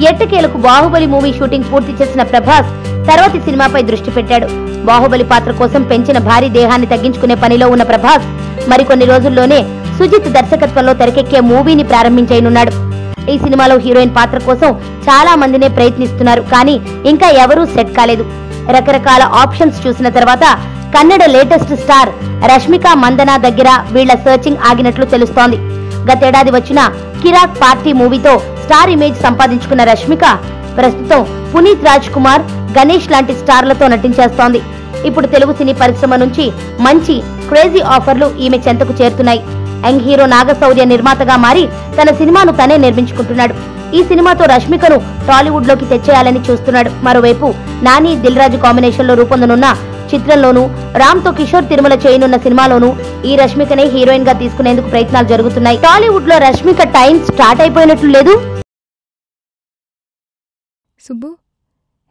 ఎట్టకేలకు Baahubali movie shooting పూర్తి చేసిన ప్రభాస్ తర్వాతి సినిమాపై దృష్టి పెట్టాడు. బాహుబలి పాత్ర కోసం పెంచిన భారీ దేహాన్ని తగ్గించుకునే పనిలో ఉన్న ప్రభాస్ మరికొన్ని రోజుల్లోనే సుజిత్ దర్శకత్వంలో తెరకెక్కే మూవీని ప్రారంభించనున్నాడు. ఈ సినిమాలో హీరోయిన్ పాత్ర కోసం చాలా మందినే ప్రయత్నిస్తున్నారు, కానీ ఇంకా ఎవరూ సెట్ కాలేదు. రకరకాల ఆప్షన్స్ చూసిన తర్వాత కన్నడ లేటెస్ట్ స్టార్ రష్మిక మందన దగ్గర వీళ్ల సర్చింగ్ ఆగినట్లు తెలుస్తోంది. గతేడాది వచ్చిన కిరాక్ పార్టీ మూవీతో స్టార్ ఇమేజ్ సంపాదించుకున్న రష్మిక ప్రస్తుతం పునీత్ రాజ్ కుమార్, గణేష్ లాంటి స్టార్లతో నటించేస్తోంది. ఇప్పుడు తెలుగు సినీ పరిశ్రమ నుంచి మంచి క్రేజీ ఆఫర్లు ఈమె చెంతకు చేరుతున్నాయి. యంగ్ హీరో నాగశౌర్య నిర్మాతగా మారి తన సినిమాను తనే నిర్మించుకుంటున్నాడు. ఈ సినిమాతో రష్మికను టాలీవుడ్ లోకి తెచ్చేయాలని చూస్తున్నాడు. మరోవైపు నాని దిల్ రాజు కాంబినేషన్ లో రూపొందనున్న చిత్రంలోనూ, రామ్ తో కిషోర్ తిరుమల చేయనున్న సినిమాలోనూ ఈ రష్మికనే హీరోయిన్ గా తీసుకునేందుకు ప్రయత్నాలు జరుగుతున్నాయి. టాలీవుడ్ లో రష్మిక టైం స్టార్ట్ అయిపోయినట్లు లేదు. సుబ్బు,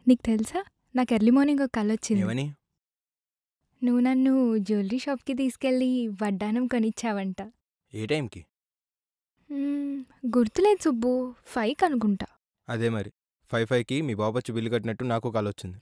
నీకు తెలుసా, నాకు ఎర్లీ మార్నింగ్ ఒక కల వచ్చింది. నువ్వు నన్ను జ్యువెలరీ షాప్కి తీసుకెళ్ళి వడ్డానం కొనిచ్చావంట. ఏ టైంకి? గుర్తులేదు సుబ్బు, 5 అనుకుంటా. అదే మరి 5కి మీ బాబు వచ్చి బిల్లు కట్టినట్టు నాకు కాల్ వచ్చింది.